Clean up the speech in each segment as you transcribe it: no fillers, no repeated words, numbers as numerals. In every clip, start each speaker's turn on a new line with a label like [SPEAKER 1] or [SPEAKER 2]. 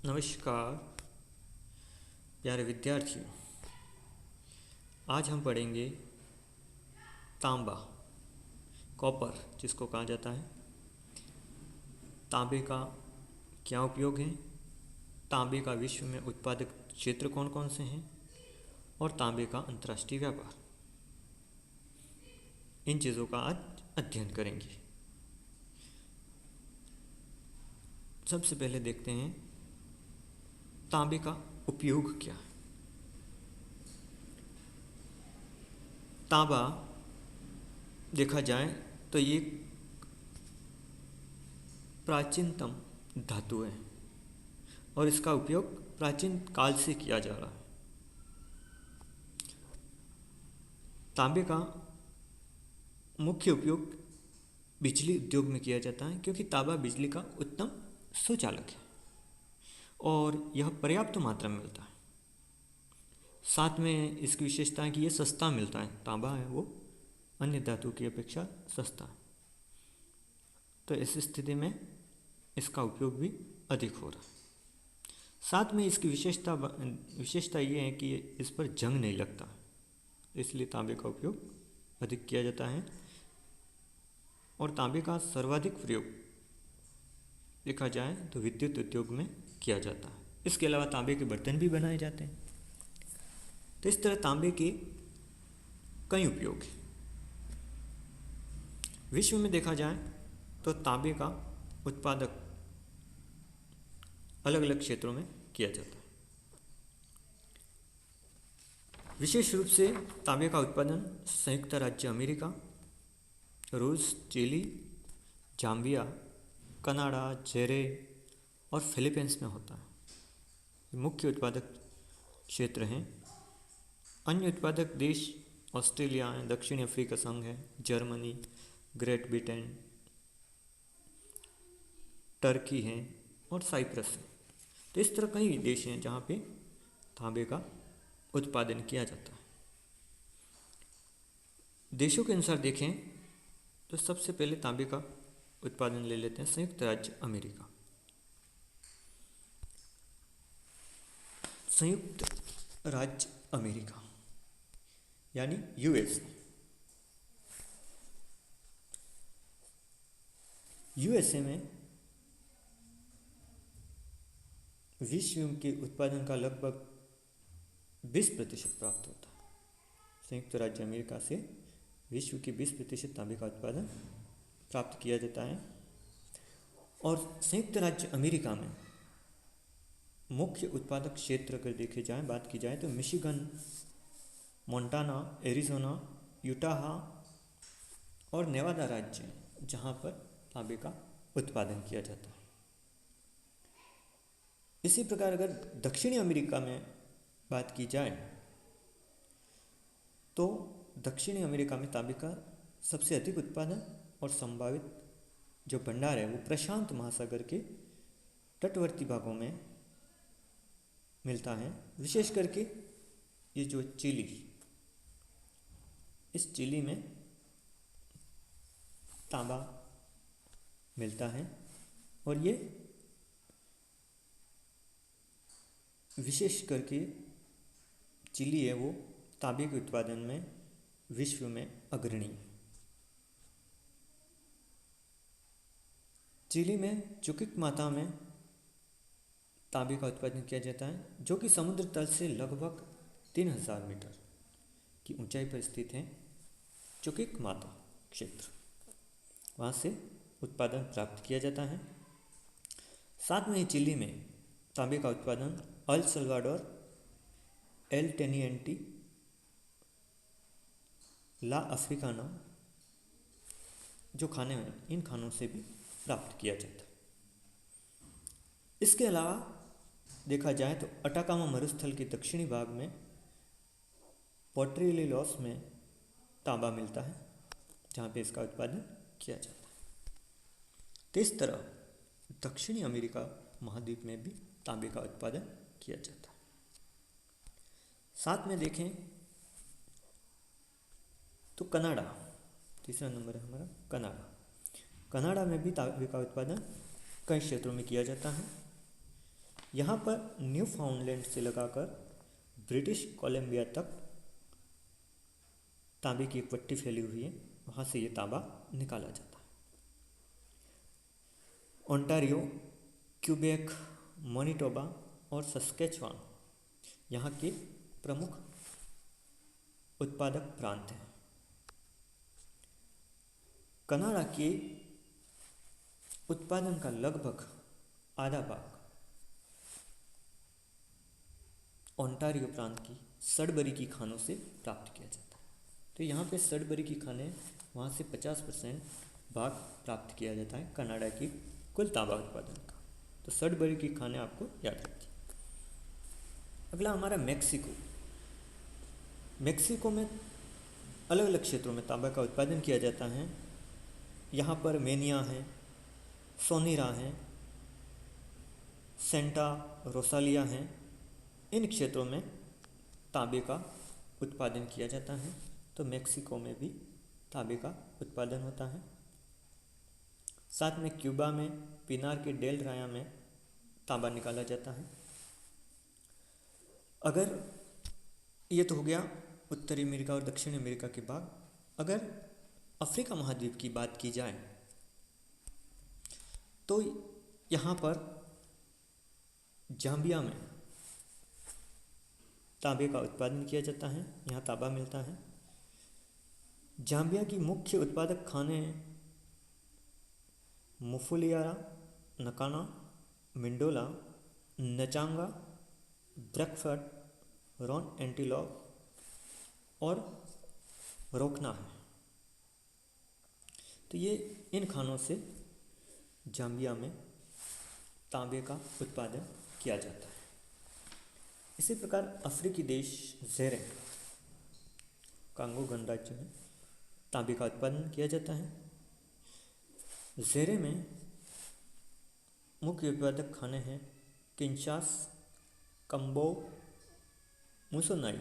[SPEAKER 1] नमस्कार प्यारे विद्यार्थियों। आज हम पढ़ेंगे तांबा, कॉपर जिसको कहा जाता है। तांबे का क्या उपयोग है, तांबे का विश्व में उत्पादक क्षेत्र कौन कौन से हैं और तांबे का अंतर्राष्ट्रीय व्यापार, इन चीज़ों का आज अध्ययन करेंगे। सबसे पहले देखते हैं तांबे का उपयोग क्या है। तांबा देखा जाए तो ये प्राचीनतम धातु है और इसका उपयोग प्राचीन काल से किया जा रहा है। तांबे का मुख्य उपयोग बिजली उद्योग में किया जाता है, क्योंकि तांबा बिजली का उत्तम सुचालक है और यह पर्याप्त मात्रा में मिलता है। साथ में इसकी विशेषता है कि यह सस्ता मिलता है। तांबा है वो अन्य धातु की अपेक्षा सस्ता है, तो इस स्थिति में इसका उपयोग भी अधिक हो रहा है। साथ में इसकी विशेषता ये है कि इस पर जंग नहीं लगता, इसलिए तांबे का उपयोग अधिक किया जाता है। और तांबे का सर्वाधिक प्रयोग देखा जाए तो विद्युत उद्योग में किया जाता है। इसके अलावा तांबे के बर्तन भी बनाए जाते हैं। तो इस तरह तांबे के कई उपयोग हैं। विश्व में देखा जाए तो तांबे का उत्पादक अलग अलग क्षेत्रों में किया जाता है। विशेष रूप से तांबे का उत्पादन संयुक्त राज्य अमेरिका, रूस, चिली, जाम्बिया, कनाडा, चिली और फिलीपींस में होता है। मुख्य उत्पादक क्षेत्र हैं। अन्य उत्पादक देश ऑस्ट्रेलिया है, दक्षिण अफ्रीका संघ है, जर्मनी, ग्रेट ब्रिटेन, टर्की है और साइप्रस है। तो इस तरह कई देश हैं जहाँ पे तांबे का उत्पादन किया जाता है। देशों के अनुसार देखें तो सबसे पहले तांबे का उत्पादन ले लेते हैं संयुक्त राज्य अमेरिका। संयुक्त राज्य अमेरिका यानी यूएसए में विश्व के उत्पादन का लगभग 20% प्राप्त होता है। संयुक्त राज्य अमेरिका से विश्व के 20% तांबे का उत्पादन प्राप्त किया जाता है। और संयुक्त राज्य अमेरिका में मुख्य उत्पादक क्षेत्र अगर बात की जाए तो मिशिगन, मोंटाना, एरिज़ोना, यूटाह और नेवादा राज्य हैं जहाँ पर तांबे का उत्पादन किया जाता है। इसी प्रकार अगर दक्षिणी अमेरिका में बात की जाए तो दक्षिणी अमेरिका में तांबे का सबसे अधिक उत्पादन और संभावित जो भंडार है वो प्रशांत महासागर के तटवर्ती भागों में मिलता है। विशेष करके ये जो चिली, इस चिली में तांबा मिलता है और ये विशेष करके चिली है वो तांबे के उत्पादन में विश्व में अग्रणी है। चिली में चुकिकमाता में तांबे का उत्पादन किया जाता है, जो कि समुद्र तल से लगभग 3000 मीटर की ऊंचाई पर स्थित है। चुकिकमाता क्षेत्र, वहाँ से उत्पादन प्राप्त किया जाता है। साथ में ही चिली में तांबे का उत्पादन अल सल्वाडोर, एल टेनिएंटी, ला अफ्रीकाना जो खाने हैं इन खानों से भी प्राप्त किया जाता है। इसके अलावा देखा जाए तो अटाकामा मरुस्थल के दक्षिणी भाग में पोर्टोलिलोस में तांबा मिलता है, जहाँ पे इसका उत्पादन किया जाता है। तो इस तरह दक्षिणी अमेरिका महाद्वीप में भी तांबे का उत्पादन किया जाता है। साथ में देखें तो कनाडा, तीसरा नंबर है हमारा कनाडा में भी तांबे का उत्पादन कई क्षेत्रों में किया जाता है। यहाँ पर न्यू फाउंडलैंड से लगाकर ब्रिटिश कोलंबिया तक तांबे की एक पट्टी फैली हुई है, वहाँ से ये तांबा निकाला जाता है। ओंटारियो, क्यूबेक, मैनिटोबा और सस्केचुआन यहाँ के प्रमुख उत्पादक प्रांत हैं। कनाडा के उत्पादन का लगभग आधा भाग ओंटारियो प्रांत की सडबरी की खानों से प्राप्त किया जाता है। तो यहाँ पे सडबरी की खानें, वहाँ से 50% भाग प्राप्त किया जाता है कनाडा की कुल तांबा उत्पादन का। तो सडबरी की खानें आपको याद रखिए। अगला हमारा मैक्सिको। मैक्सिको में अलग अलग क्षेत्रों में तांबा का उत्पादन किया जाता है। यहाँ पर मेनिया है, सोनीरा है, सेंटा रोसालिया है। इन क्षेत्रों में तांबे का उत्पादन किया जाता है। तो मैक्सिको में भी तांबे का उत्पादन होता है। साथ में क्यूबा में पिनार के डेल राया में तांबा निकाला जाता है। अगर ये तो हो गया उत्तरी अमेरिका और दक्षिण अमेरिका के भाग। अगर अफ्रीका महाद्वीप की बात की जाए तो यहाँ पर जाम्बिया में तांबे का उत्पादन किया जाता है। यहाँ तांबा मिलता है। जाम्बिया की मुख्य उत्पादक खाने मुफुलियारा, नकाना, मिंडोला, नचांगा, ब्रैकफर्ड, रॉन एंटीलॉप और रोकना है। तो ये इन खानों से जाम्बिया में तांबे का उत्पादन किया जाता है। इसी प्रकार अफ्रीकी देश ज़ेरे, कांगो गणराज्य में तांबे का उत्पादन किया जाता है। ज़ेरे में मुख्य उत्पादक खाने हैं किंशास, कंबो, मुसोनाई,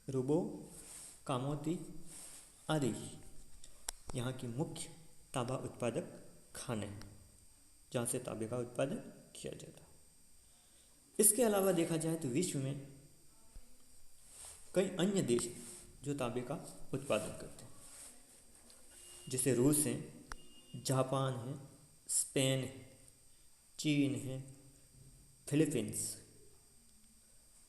[SPEAKER 1] रूबो, कामोती आदि यहाँ की मुख्य तांबा उत्पादक खाने हैं, जहाँ से तांबे का उत्पादन किया जाता है। इसके अलावा देखा जाए तो विश्व में कई अन्य देश जो तांबे का उत्पादन करते हैं, जैसे रूस है, जापान है, स्पेन है, चीन है, फिलीपींस,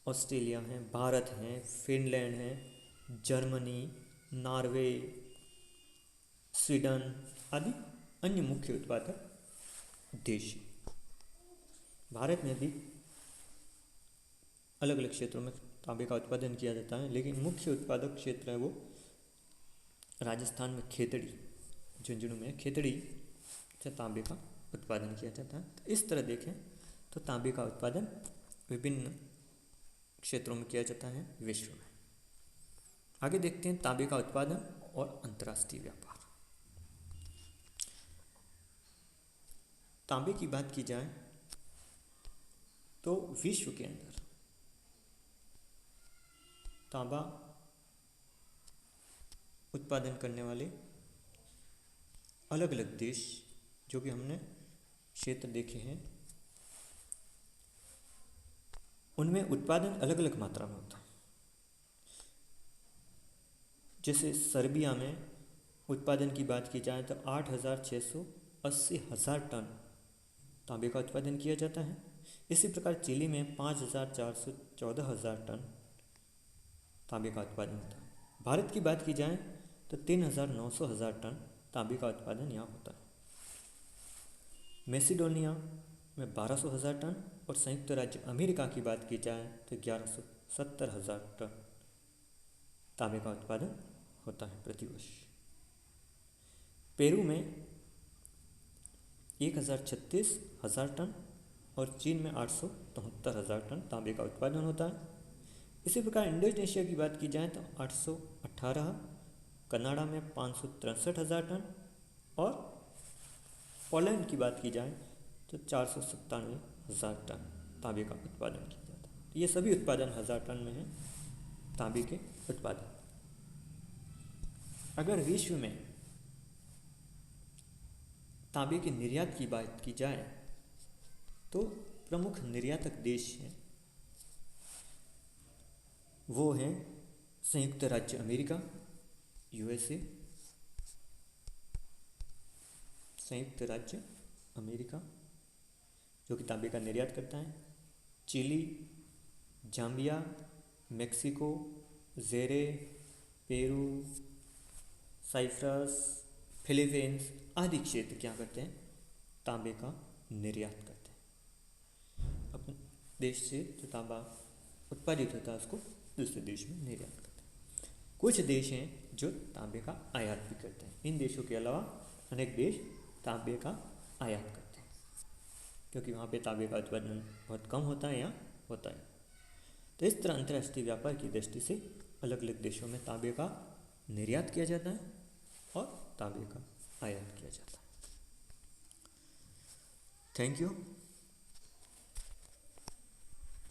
[SPEAKER 1] ऑस्ट्रेलिया है, भारत है, फिनलैंड है, जर्मनी, नॉर्वे, स्वीडन आदि अन्य मुख्य उत्पादक देश हैं। भारत में भी अलग अलग क्षेत्रों में तांबे का उत्पादन किया जाता है, लेकिन मुख्य उत्पादक क्षेत्र है वो राजस्थान में खेतड़ी, झुंझुनू में खेतड़ी से तांबे का उत्पादन किया जाता है। तो इस तरह देखें तो तांबे का उत्पादन विभिन्न क्षेत्रों में किया जाता है विश्व में। आगे देखते हैं तांबे का उत्पादन और अंतर्राष्ट्रीय व्यापार। तांबे की बात की जाए तो विश्व के अंदर तांबा उत्पादन करने वाले अलग अलग देश, जो कि हमने क्षेत्र देखे हैं, उनमें उत्पादन अलग अलग मात्रा में होता है। जैसे सर्बिया में उत्पादन की बात की जाए तो 8,680,000 टन तांबे का उत्पादन किया जाता है। इसी प्रकार चिली में 5,414,000 टन तांबे का उत्पादन होता है। भारत की बात की जाए तो 3,900,000 टन तांबे का उत्पादन यहाँ होता है। मैसिडोनिया में 1200,000 टन और संयुक्त राज्य अमेरिका की बात की जाए तो 1170,000 टन तांबे का उत्पादन होता है प्रतिवर्ष। पेरू में 1,36,000 टन और चीन में 873,000 टन तांबे का उत्पादन होता है। इसी प्रकार इंडोनेशिया की बात की जाए तो 818, कनाडा में 563,000 टन और पोलैंड की बात की जाए तो 497,000 टन तांबे का उत्पादन किया जाता है। ये सभी उत्पादन 1000 टन में है तांबे के उत्पादन। अगर विश्व में तांबे के निर्यात की बात की जाए तो प्रमुख निर्यातक देश हैं वो हैं संयुक्त राज्य अमेरिका, यूएसए, संयुक्त राज्य अमेरिका जो कि तांबे का निर्यात करता है, चिली, जाम्बिया, मेक्सिको, ज़ेरे, पेरू, साइप्रस, फिलीपींस आदि क्षेत्र क्या करते हैं, तांबे का निर्यात करते हैं। अपने देश से जो तांबा उत्पादित होता है उसको दूसरे देश में निर्यात करते हैं। कुछ देश हैं जो तांबे का आयात भी करते हैं। इन देशों के अलावा अनेक देश तांबे का आयात करते हैं क्योंकि वहाँ पे तांबे का उत्पादन बहुत कम होता है या होता है। तो इस तरह अंतर्राष्ट्रीय व्यापार की दृष्टि से अलग अलग देशों में तांबे का निर्यात किया जाता है और तांबे का आयात किया जाता है। Thank you.